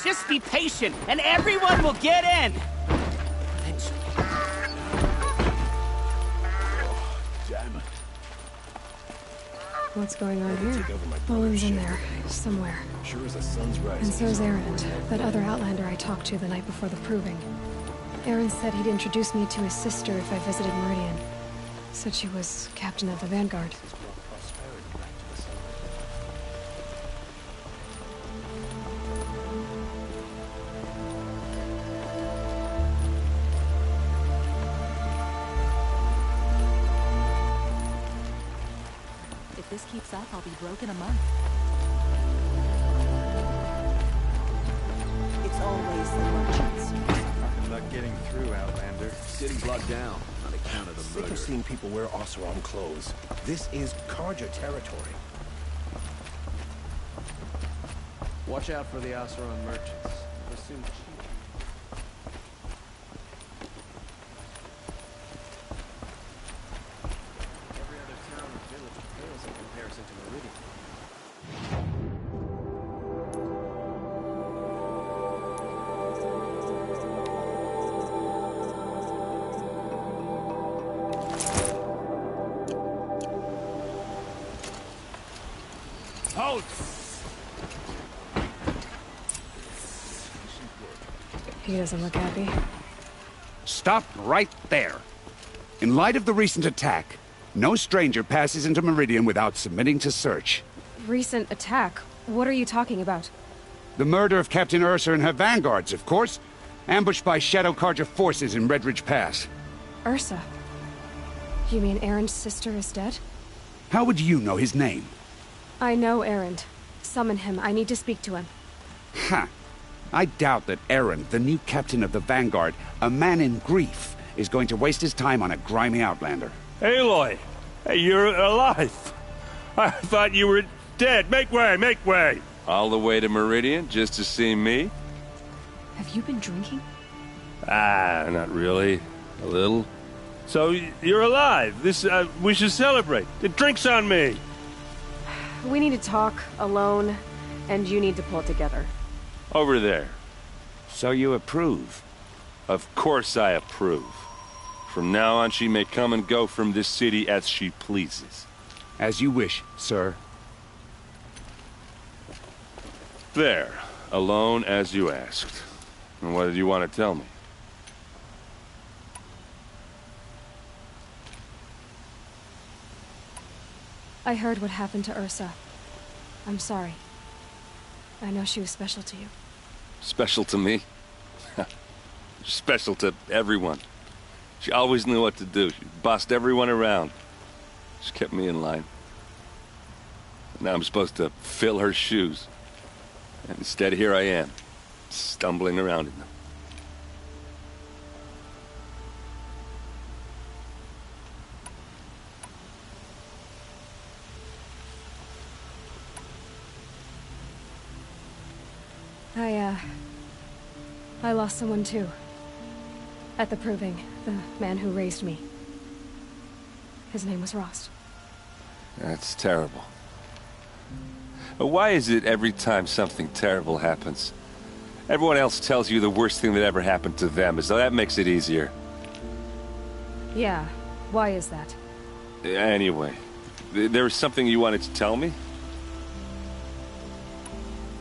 Just be patient, and everyone will get in. Eventually. Oh, damn it. What's going on here? Olin's in there, somewhere. Sure as the sun's rising. And so's Aaron, that other Outlander I talked to the night before the proving. Aaron said he'd introduce me to his sister if I visited Meridian. Said she was captain of the Vanguard. If this keeps up, I'll be broke in a month. It's always the merchants. Not getting through, Outlander. City's locked down on account of the Sick murder. of seeing people wear Oseram clothes. This is Carja territory. Watch out for the Oseram merchants. They'll soon cheat. Every other town and village pales in comparison to Meridian. Halt! He doesn't look happy. Stop right there. In light of the recent attack, no stranger passes into Meridian without submitting to search. Recent attack? What are you talking about? The murder of Captain Ursa and her vanguards, of course. Ambushed by Shadow Carja forces in Redridge Pass. Ursa? You mean Aaron's sister is dead? How would you know his name? I know Aaron. Summon him. I need to speak to him. Ha! I doubt that Aaron, the new captain of the Vanguard, a man in grief, is going to waste his time on a grimy Outlander. Aloy! Hey, you're alive! I thought you were dead. Make way, make way! All the way to Meridian just to see me? Have you been drinking? Ah, not really. A little. So, you're alive. We should celebrate. The drink's on me. We need to talk, alone, and you need to pull it together. Over there. So you approve? Of course I approve. From now on, she may come and go from this city as she pleases. As you wish, sir. There. Alone as you asked. And what did you want to tell me? I heard what happened to Ursa. I'm sorry. I know she was special to you. Special to me? Special to everyone. She always knew what to do. She bossed everyone around. She kept me in line. Now I'm supposed to fill her shoes. And instead, here I am, stumbling around in them. I lost someone too. At the proving, the man who raised me. His name was Rost. That's terrible. Why is it every time something terrible happens, everyone else tells you the worst thing that ever happened to them, as though that makes it easier? Yeah, why is that? Anyway, there was something you wanted to tell me?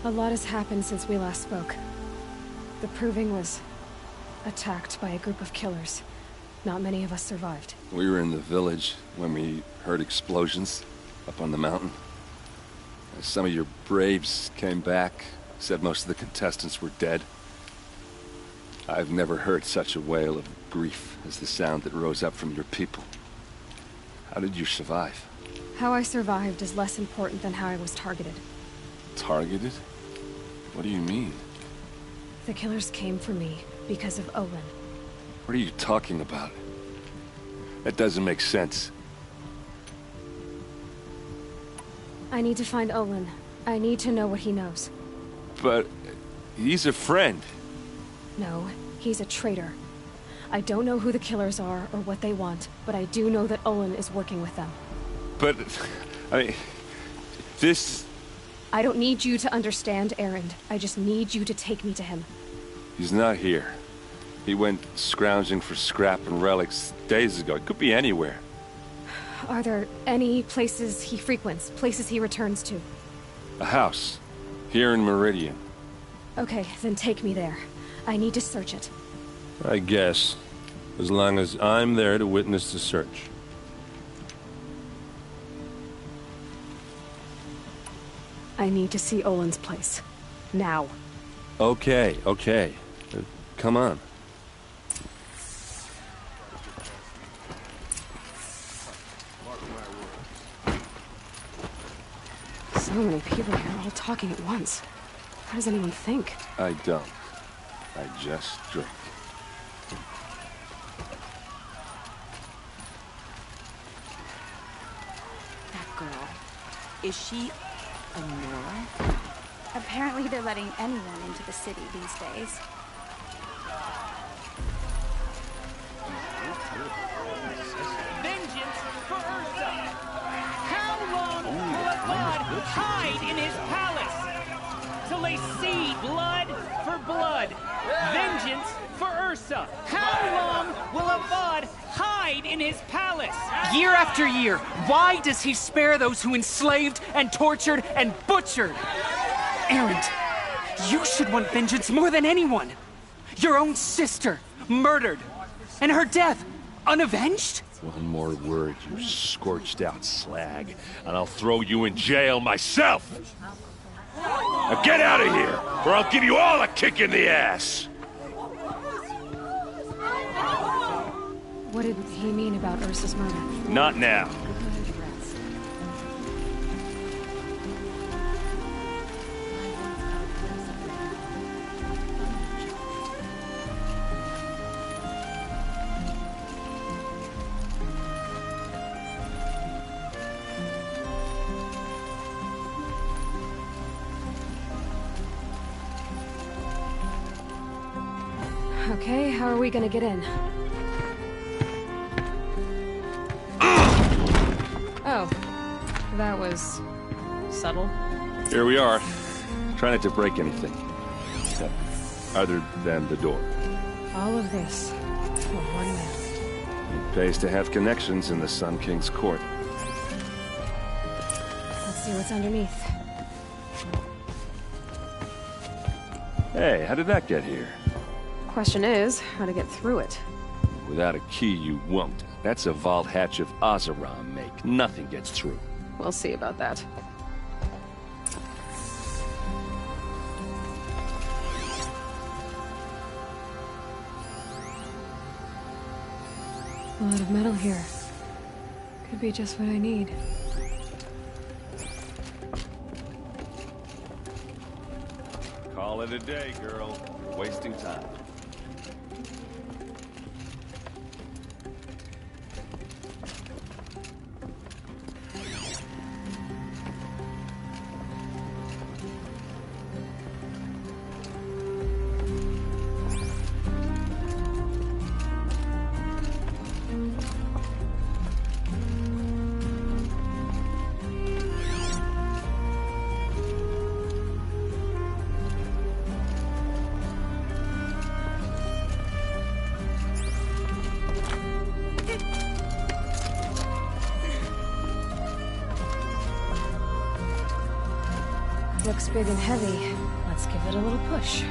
A lot has happened since we last spoke. The proving was attacked by a group of killers. Not many of us survived. We were in the village when we heard explosions up on the mountain. Some of your braves came back, said most of the contestants were dead. I've never heard such a wail of grief as the sound that rose up from your people. How did you survive? How I survived is less important than how I was targeted. Targeted? What do you mean? The killers came for me because of Olin. What are you talking about? That doesn't make sense. I need to find Olin. I need to know what he knows. But he's a friend. No, he's a traitor. I don't know who the killers are or what they want, but I do know that Olin is working with them. But, I mean, this I don't need you to understand Erend. I just need you to take me to him. He's not here. He went scrounging for scrap and relics days ago. It could be anywhere. Are there any places he frequents? Places he returns to? A house. Here in Meridian. Okay, then take me there. I need to search it. I guess. As long as I'm there to witness the search. I need to see Olin's place. Now. Okay. Come on. So many people here, all talking at once. How does anyone think? I don't. I just drink. That girl. Is she a Nora? Apparently they're letting anyone into the city these days. Vengeance for Ursa! How long will a god hide in his palace? Till they see blood for blood. Vengeance for Ursa! How long will a god hide in his palace? Year after year, why does he spare those who enslaved and tortured and butchered? Erend, you should want vengeance more than anyone. Your own sister, murdered, and her death, unavenged? One more word, you scorched out slag, and I'll throw you in jail myself! Now get out of here, or I'll give you all a kick in the ass! What did he mean about Ursa's murder? Not now. Okay, how are we gonna get in? Oh, that was subtle. Here we are. Try not to break anything. Other than the door. All of this for one man. It pays to have connections in the Sun King's court. Let's see what's underneath. Hey, how did that get here? Question is, how to get through it. Without a key, you won't. That's a vault hatch of Oseram make. Nothing gets through. We'll see about that. A lot of metal here. Could be just what I need. Call it a day, girl. You're wasting time. Looks big and heavy. Let's give it a little push.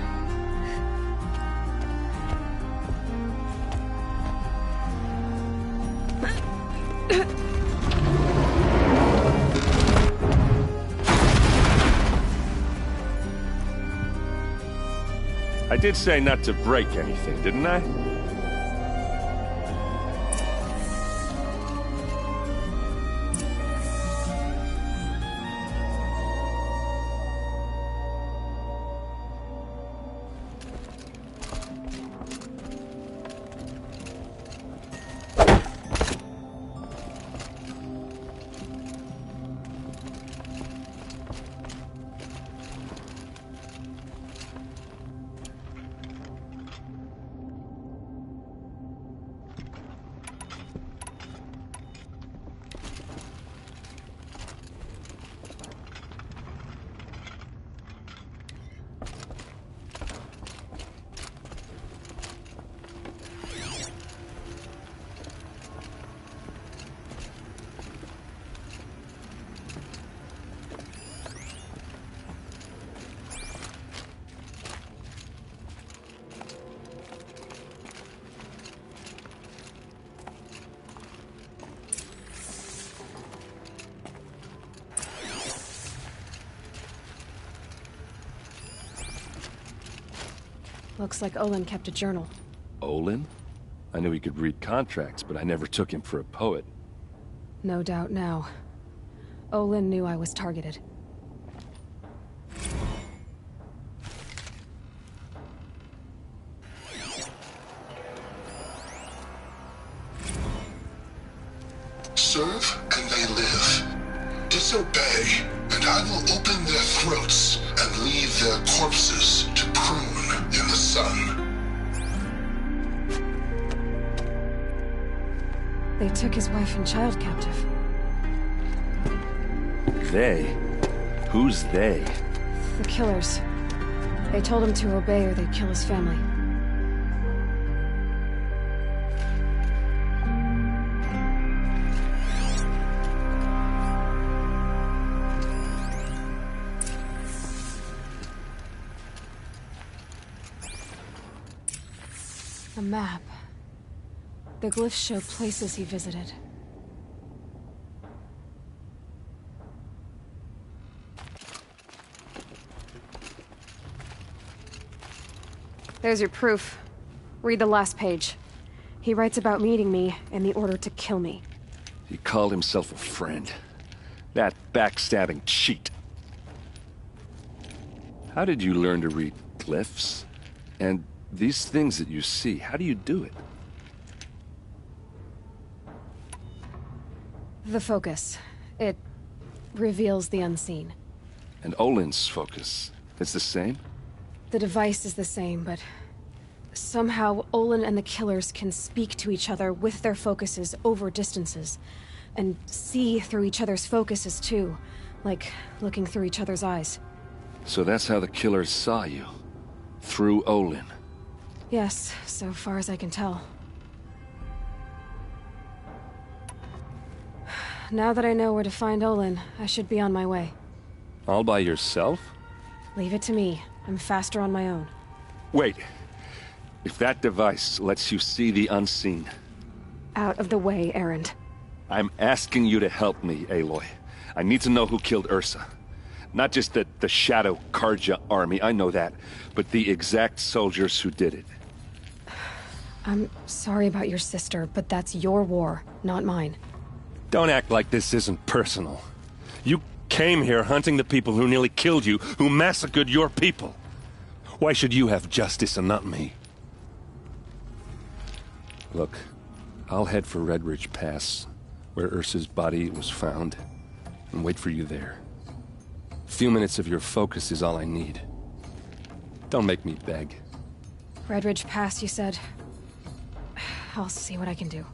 I did say not to break anything, didn't I? Looks like Olin kept a journal. Olin? I knew he could read contracts, but I never took him for a poet. No doubt now. Olin knew I was targeted. Serve and they live. Disobey, and I will open their throats and leave their corpses to prune in the sun. They took his wife and child captive. They? Who's they? The killers. They told him to obey or they'd kill his family. A map. The glyphs show places he visited. There's your proof. Read the last page. He writes about meeting me and the order to kill me. He called himself a friend. That backstabbing cheat. How did you learn to read glyphs? And these things that you see, how do you do it? The focus. It reveals the unseen. And Olin's focus, it's the same? The device is the same, but somehow Olin and the killers can speak to each other with their focuses over distances. And see through each other's focuses too, like looking through each other's eyes. So that's how the killers saw you? Through Olin? Yes, so far as I can tell. Now that I know where to find Olin, I should be on my way. All by yourself? Leave it to me. I'm faster on my own. Wait. If that device lets you see the unseen... Out of the way, Erend. I'm asking you to help me, Aloy. I need to know who killed Ursa. Not just the Shadow Karja army, I know that, but the exact soldiers who did it. I'm sorry about your sister, but that's your war, not mine. Don't act like this isn't personal. You came here hunting the people who nearly killed you, who massacred your people. Why should you have justice and not me? Look, I'll head for Red Ridge Pass, where Ursa's body was found, and wait for you there. A few minutes of your focus is all I need. Don't make me beg. Red Ridge Pass, you said? I'll see what I can do.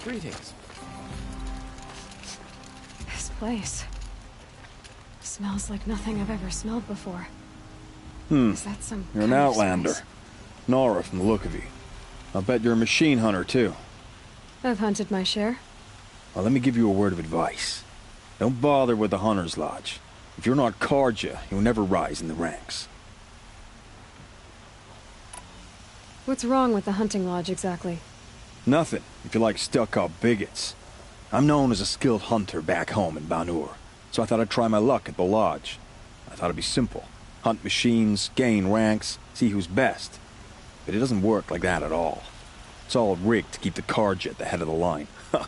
Greetings. This place smells like nothing I've ever smelled before. Is that some You're an kind of outlander. spice? Nora from the look of you. I'll bet you're a machine hunter, too. I've hunted my share. Well, let me give you a word of advice. Don't bother with the Hunter's Lodge. If you're not Karja, you'll never rise in the ranks. What's wrong with the hunting lodge, exactly? Nothing, if you like stuck-up bigots. I'm known as a skilled hunter back home in Banur, so I thought I'd try my luck at the lodge. I thought it'd be simple. Hunt machines, gain ranks, see who's best. But it doesn't work like that at all. It's all rigged to keep the Karja at the head of the line. I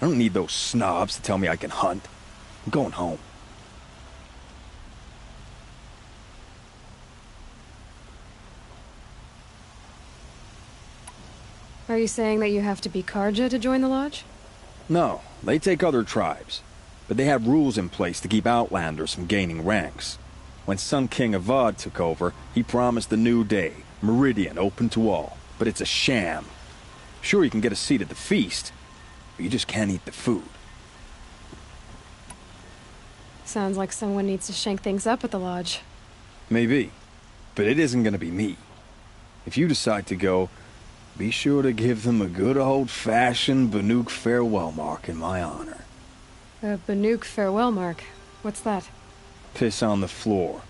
don't need those snobs to tell me I can hunt. I'm going home. Are you saying that you have to be Karja to join the lodge? No, they take other tribes. But they have rules in place to keep outlanders from gaining ranks. When Sun King Avad took over, he promised a new day, Meridian open to all. But it's a sham. Sure, you can get a seat at the feast, but you just can't eat the food. Sounds like someone needs to shake things up at the lodge. Maybe. But it isn't gonna be me. If you decide to go, be sure to give them a good old-fashioned Banuk farewell mark in my honor. A Banuk farewell mark? What's that? Piss on the floor.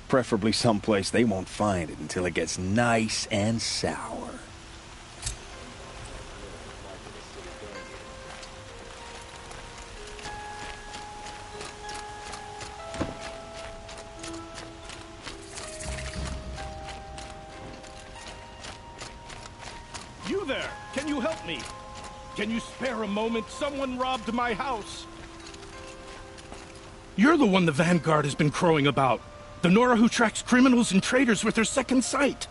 Preferably someplace they won't find it until it gets nice and sour. You there! Can you help me? Can you spare a moment? Someone robbed my house. You're the one the Vanguard has been crowing about. The Nora who tracks criminals and traitors with her second sight.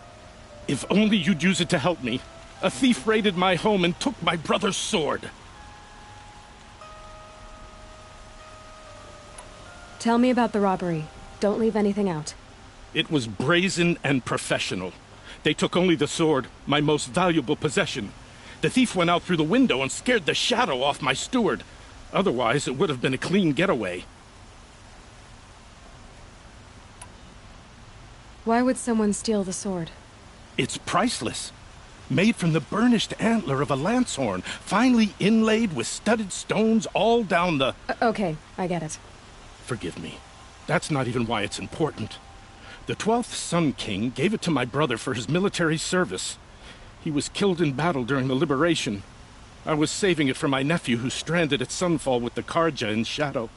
If only you'd use it to help me. A thief raided my home and took my brother's sword. Tell me about the robbery. Don't leave anything out. It was brazen and professional. They took only the sword, my most valuable possession. The thief went out through the window and scared the shadow off my steward. Otherwise, it would have been a clean getaway. Why would someone steal the sword? It's priceless. Made from the burnished antler of a lancehorn, finely inlaid with studded stones all down the... Okay, I get it. Forgive me. That's not even why it's important. The 12th Sun King gave it to my brother for his military service. He was killed in battle during the liberation. I was saving it for my nephew who's stranded at Sunfall with the Karja in Shadow.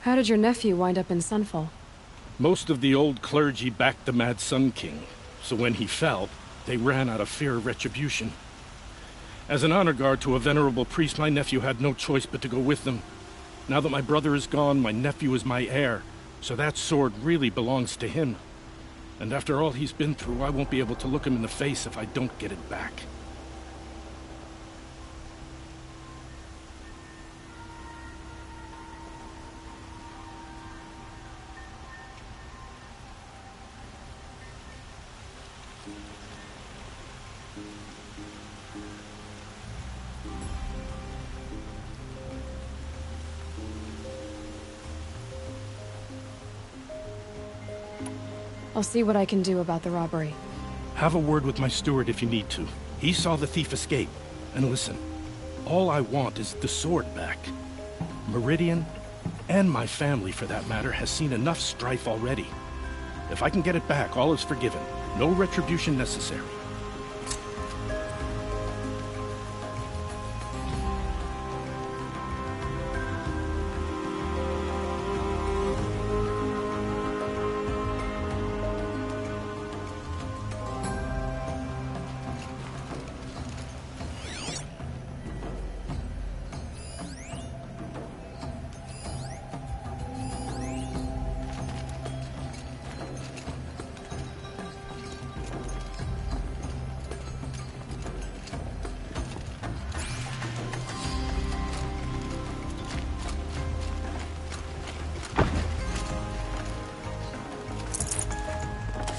How did your nephew wind up in Sunfall? Most of the old clergy backed the Mad Sun King, so when he fell, they ran out of fear of retribution. As an honor guard to a venerable priest, my nephew had no choice but to go with them. Now that my brother is gone, my nephew is my heir, so that sword really belongs to him. And after all he's been through, I won't be able to look him in the face if I don't get it back. I'll see what I can do about the robbery. Have a word with my steward if you need to. He saw the thief escape. And listen, all I want is the sword back. Meridian, and my family for that matter, has seen enough strife already. If I can get it back, all is forgiven. No retribution necessary.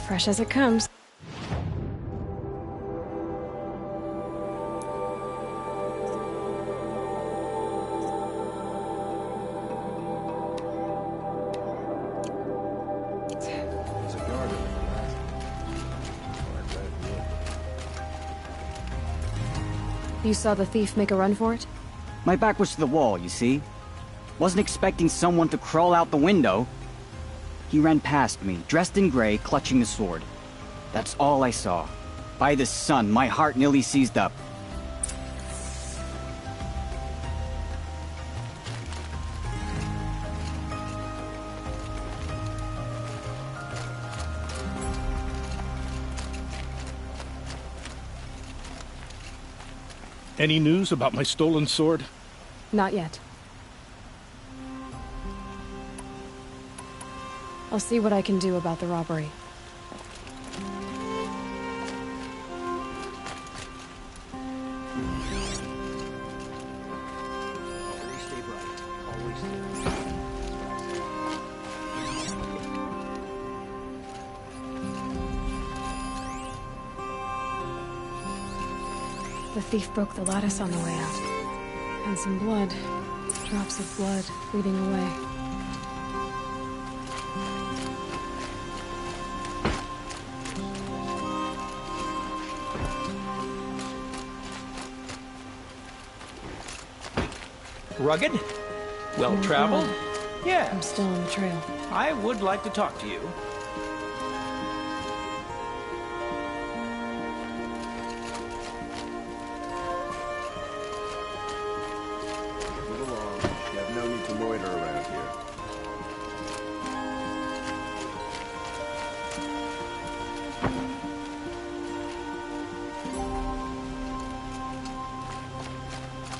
Fresh as it comes. You saw the thief make a run for it? My back was to the wall, you see. Wasn't expecting someone to crawl out the window. He ran past me, dressed in gray, clutching the sword. That's all I saw. By the sun, my heart nearly seized up. Any news about my stolen sword? Not yet. I'll see what I can do about the robbery. The thief broke the lattice on the way out. And some blood. Drops of blood leading away. Rugged? Well-traveled? Yeah. I'm still on the trail. I would like to talk to you. Move along. You have no need to loiter around here.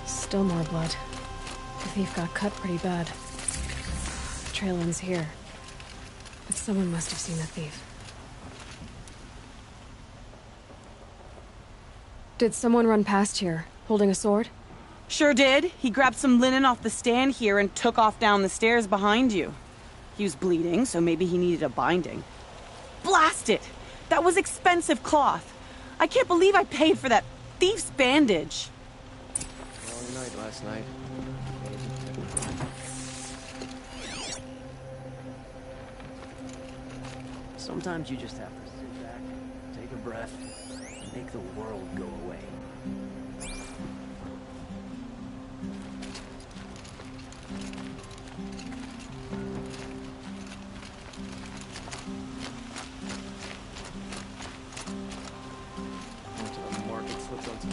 Still more blood. The thief got cut pretty bad. The trail ends here. But someone must have seen the thief. Did someone run past here, holding a sword? Sure did. He grabbed some linen off the stand here and took off down the stairs behind you. He was bleeding, so maybe he needed a binding. Blast it! That was expensive cloth. I can't believe I paid for that thief's bandage. Long night last night. Sometimes you just have to sit back, take a breath, and make the world go away. Went to the market, slipped on some.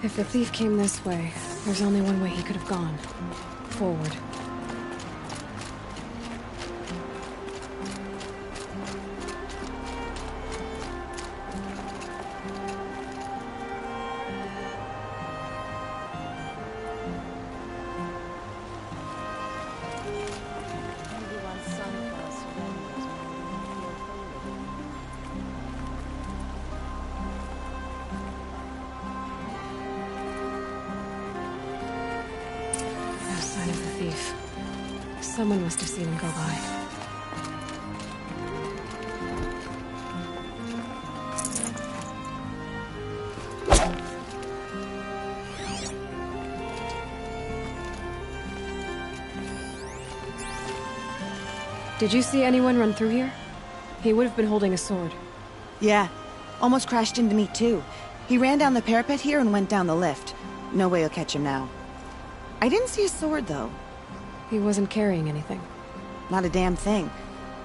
If the thief came this way, there's only one way he could have gone. Forward. No sign of the thief. Someone must have seen him go by. Did you see anyone run through here? He would have been holding a sword. Yeah. Almost crashed into me, too. He ran down the parapet here and went down the lift. No way you'll catch him now. I didn't see a sword, though. He wasn't carrying anything. Not a damn thing.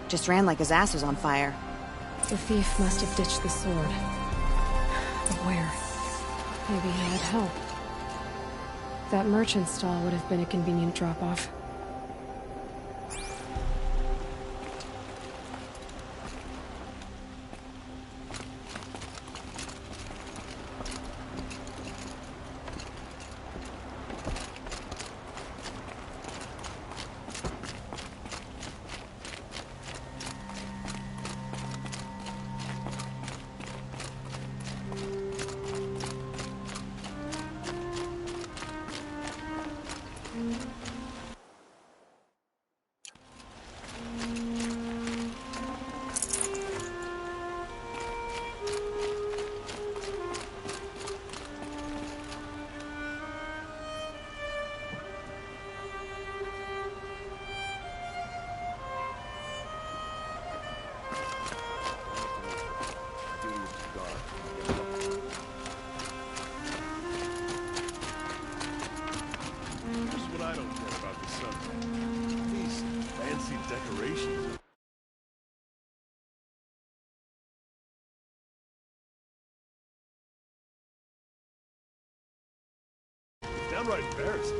Just ran like his ass was on fire. The thief must have ditched the sword. But where? Maybe he had help. That merchant stall would have been a convenient drop-off. Decorations. Downright embarrassing.